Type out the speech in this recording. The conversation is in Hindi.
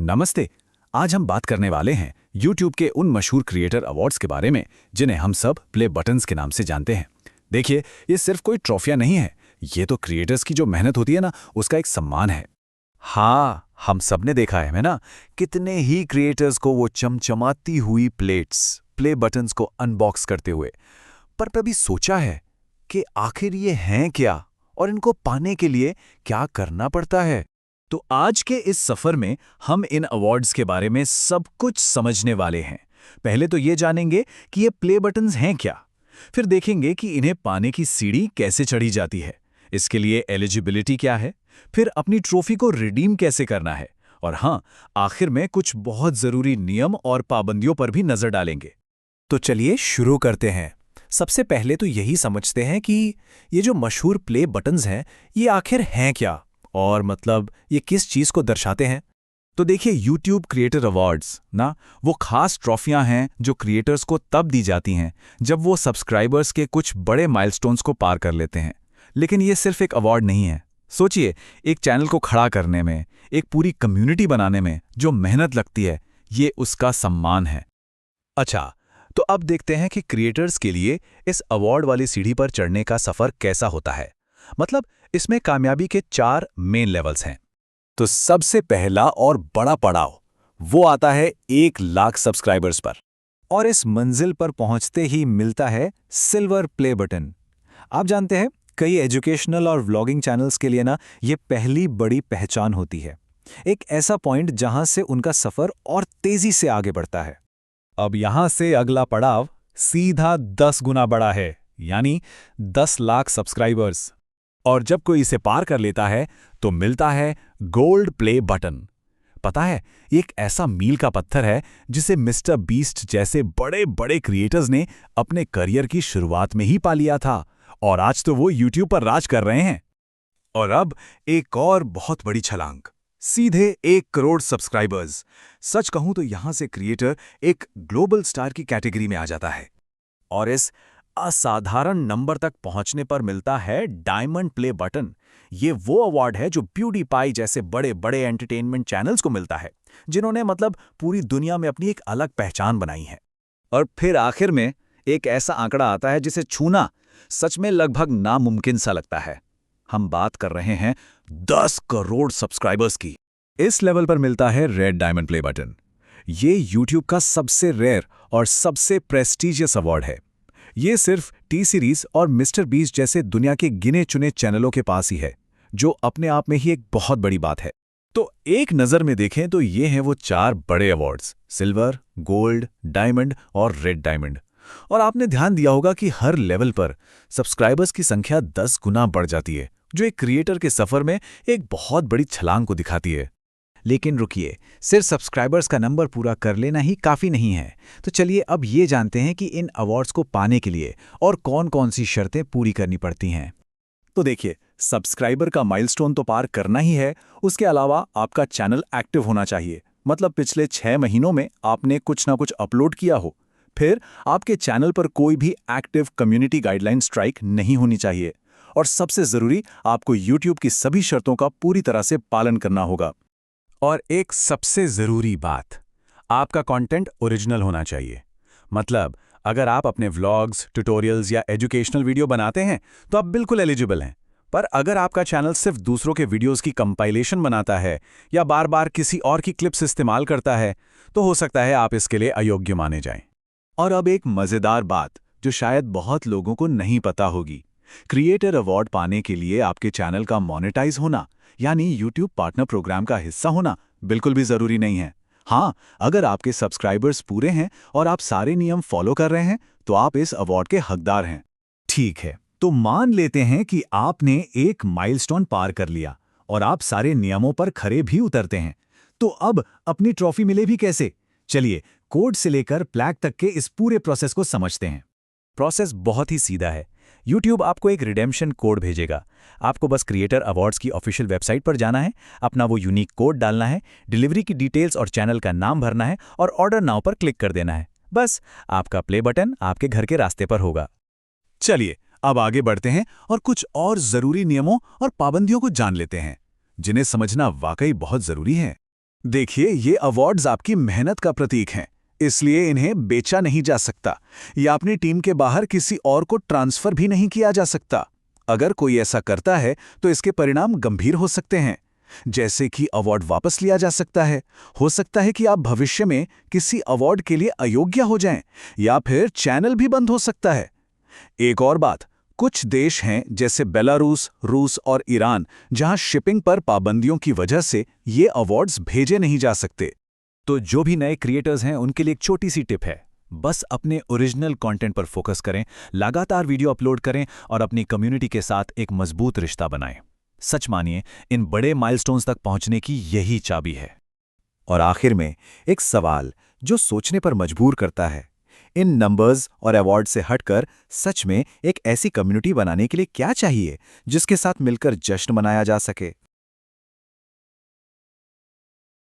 नमस्ते। आज हम बात करने वाले हैं YouTube के उन मशहूर क्रिएटर अवार्ड्स के बारे में जिन्हें हम सब प्ले बटन्स के नाम से जानते हैं। देखिए, ये सिर्फ कोई ट्रॉफियां नहीं है, ये तो क्रिएटर्स की जो मेहनत होती है ना, उसका एक सम्मान है। हाँ, हम सब ने देखा है ना, कितने ही क्रिएटर्स को वो चमचमाती हुई प्लेट्स, प्ले बटन्स को अनबॉक्स करते हुए। पर कभी सोचा है कि आखिर ये हैं क्या और इनको पाने के लिए क्या करना पड़ता है? तो आज के इस सफर में हम इन अवार्ड्स के बारे में सब कुछ समझने वाले हैं। पहले तो ये जानेंगे कि ये प्ले बटन्स हैं क्या, फिर देखेंगे कि इन्हें पाने की सीढ़ी कैसे चढ़ी जाती है, इसके लिए एलिजिबिलिटी क्या है, फिर अपनी ट्रॉफी को रिडीम कैसे करना है, और हाँ, आखिर में कुछ बहुत जरूरी नियम और पाबंदियों पर भी नजर डालेंगे। तो चलिए शुरू करते हैं। सबसे पहले तो यही समझते हैं कि ये जो मशहूर प्ले बटन्स हैं, ये आखिर हैं क्या, और मतलब ये किस चीज को दर्शाते हैं। तो देखिए, YouTube क्रिएटर अवार्ड्स ना, वो खास ट्रॉफियां हैं जो क्रिएटर्स को तब दी जाती हैं जब वो सब्सक्राइबर्स के कुछ बड़े माइलस्टोन्स को पार कर लेते हैं। लेकिन ये सिर्फ एक अवार्ड नहीं है। सोचिए, एक चैनल को खड़ा करने में, एक पूरी कम्युनिटी बनाने में जो मेहनत लगती है, ये उसका सम्मान है। अच्छा, तो अब देखते हैं कि क्रिएटर्स के लिए इस अवार्ड वाली सीढ़ी पर चढ़ने का सफर कैसा होता है। मतलब इसमें कामयाबी के 4 मेन लेवल्स हैं। तो सबसे पहला और बड़ा पड़ाव वो आता है 1 लाख सब्सक्राइबर्स पर, और इस मंजिल पर पहुंचते ही मिलता है सिल्वर प्ले बटन। आप जानते हैं, कई एजुकेशनल और व्लॉगिंग चैनल्स के लिए ना, ये पहली बड़ी पहचान होती है, एक ऐसा पॉइंट जहां से उनका सफर और तेजी से आगे बढ़ता है। अब यहां से अगला पड़ाव सीधा 10 गुना बड़ा है, यानी 10 लाख सब्सक्राइबर्स। और जब कोई इसे पार कर लेता है तो मिलता है गोल्ड प्ले बटन। पता है, ये एक ऐसा मील का पत्थर है जिसे मिस्टर बीस्ट जैसे बड़े बड़े क्रिएटर्स ने अपने करियर की शुरुआत में ही पा लिया था, और आज तो वो YouTube पर राज कर रहे हैं। और अब एक और बहुत बड़ी छलांग, सीधे 1 करोड़ सब्सक्राइबर्स। सच कहूं तो यहां से क्रिएटर एक ग्लोबल स्टार की कैटेगरी में आ जाता है। और इस असाधारण नंबर तक पहुंचने पर मिलता है डायमंड प्ले बटन। ये वो अवार्ड है जो प्यूडीपाई जैसे बड़े बड़े एंटरटेनमेंट चैनल्स को मिलता है, जिन्होंने मतलब पूरी दुनिया में अपनी एक अलग पहचान बनाई है। और फिर आखिर में एक ऐसा आंकड़ा आता है जिसे छूना सच में लगभग नामुमकिन सा लगता है। हम बात कर रहे हैं 10 करोड़ सब्सक्राइबर्स की। इस लेवल पर मिलता है रेड डायमंड प्ले बटन। ये YouTube का सबसे रेयर और सबसे प्रेस्टीजियस अवार्ड है। ये सिर्फ टी सीरीज और मिस्टर बीस्ट जैसे दुनिया के गिने चुने चैनलों के पास ही है, जो अपने आप में ही एक बहुत बड़ी बात है। तो एक नज़र में देखें तो ये हैं वो 4 बड़े अवार्ड्स, सिल्वर, गोल्ड, डायमंड और रेड डायमंड। और आपने ध्यान दिया होगा कि हर लेवल पर सब्सक्राइबर्स की संख्या 10 गुना बढ़ जाती है, जो एक क्रिएटर के सफर में एक बहुत बड़ी छलांग को दिखाती है। लेकिन रुकिए, सिर्फ सब्सक्राइबर्स का नंबर पूरा कर लेना ही काफ़ी नहीं है। तो चलिए अब ये जानते हैं कि इन अवार्ड्स को पाने के लिए और कौन-कौन सी शर्तें पूरी करनी पड़ती हैं। तो देखिए, सब्सक्राइबर का माइलस्टोन तो पार करना ही है, उसके अलावा आपका चैनल एक्टिव होना चाहिए। मतलब पिछले 6 महीनों में आपने कुछ ना कुछ अपलोड किया हो। फिर आपके चैनल पर कोई भी एक्टिव कम्युनिटी गाइडलाइन स्ट्राइक नहीं होनी चाहिए। और सबसे ज़रूरी, आपको YouTube की सभी शर्तों का पूरी तरह से पालन करना होगा। और एक सबसे ज़रूरी बात, आपका कंटेंट ओरिजिनल होना चाहिए। मतलब अगर आप अपने व्लॉग्स, ट्यूटोरियल्स या एजुकेशनल वीडियो बनाते हैं तो आप बिल्कुल एलिजिबल हैं। पर अगर आपका चैनल सिर्फ दूसरों के वीडियोस की कंपाइलेशन बनाता है या बार बार किसी और की क्लिप्स इस्तेमाल करता है, तो हो सकता है आप इसके लिए अयोग्य माने जाएं। और अब एक मज़ेदार बात जो शायद बहुत लोगों को नहीं पता होगी, क्रिएटर अवार्ड पाने के लिए आपके चैनल का मोनेटाइज होना, यानी YouTube पार्टनर प्रोग्राम का हिस्सा होना, बिल्कुल भी जरूरी नहीं है। हाँ, अगर आपके सब्सक्राइबर्स पूरे हैं और आप सारे नियम फॉलो कर रहे हैं, तो आप इस अवार्ड के हकदार हैं। ठीक है, तो मान लेते हैं कि आपने एक माइलस्टोन पार कर लिया और आप सारे नियमों पर खरे भी उतरते हैं। तो अब अपनी ट्रॉफी मिले भी कैसे? चलिए कोड से लेकर प्लैक तक के इस पूरे प्रोसेस को समझते हैं। प्रोसेस बहुत ही सीधा है। YouTube आपको एक रिडेम्पशन कोड भेजेगा। आपको बस क्रिएटर अवार्ड्स की ऑफिशियल वेबसाइट पर जाना है, अपना वो यूनिक कोड डालना है, डिलीवरी की डिटेल्स और चैनल का नाम भरना है और ऑर्डर नाउ पर क्लिक कर देना है। बस आपका प्ले बटन आपके घर के रास्ते पर होगा। चलिए अब आगे बढ़ते हैं और कुछ और जरूरी नियमों और पाबंदियों को जान लेते हैं, जिन्हें समझना वाकई बहुत जरूरी है। देखिए, ये अवार्ड्स आपकी मेहनत का प्रतीक हैं, इसलिए इन्हें बेचा नहीं जा सकता या अपनी टीम के बाहर किसी और को ट्रांसफर भी नहीं किया जा सकता। अगर कोई ऐसा करता है तो इसके परिणाम गंभीर हो सकते हैं, जैसे कि अवार्ड वापस लिया जा सकता है, हो सकता है कि आप भविष्य में किसी अवार्ड के लिए अयोग्य हो जाएं, या फिर चैनल भी बंद हो सकता है। एक और बात, कुछ देश हैं जैसे बेलारूस, रूस और ईरान, जहां शिपिंग पर पाबंदियों की वजह से ये अवार्ड्स भेजे नहीं जा सकते। तो जो भी नए क्रिएटर्स हैं उनके लिए एक छोटी सी टिप है, बस अपने ओरिजिनल कंटेंट पर फोकस करें, लगातार वीडियो अपलोड करें और अपनी कम्युनिटी के साथ एक मजबूत रिश्ता बनाएं। सच मानिए, इन बड़े माइलस्टोन्स तक पहुंचने की यही चाबी है। और आखिर में एक सवाल जो सोचने पर मजबूर करता है, इन नंबर्स और अवार्ड से हटकर सच में एक ऐसी कम्युनिटी बनाने के लिए क्या चाहिए जिसके साथ मिलकर जश्न मनाया जा सके।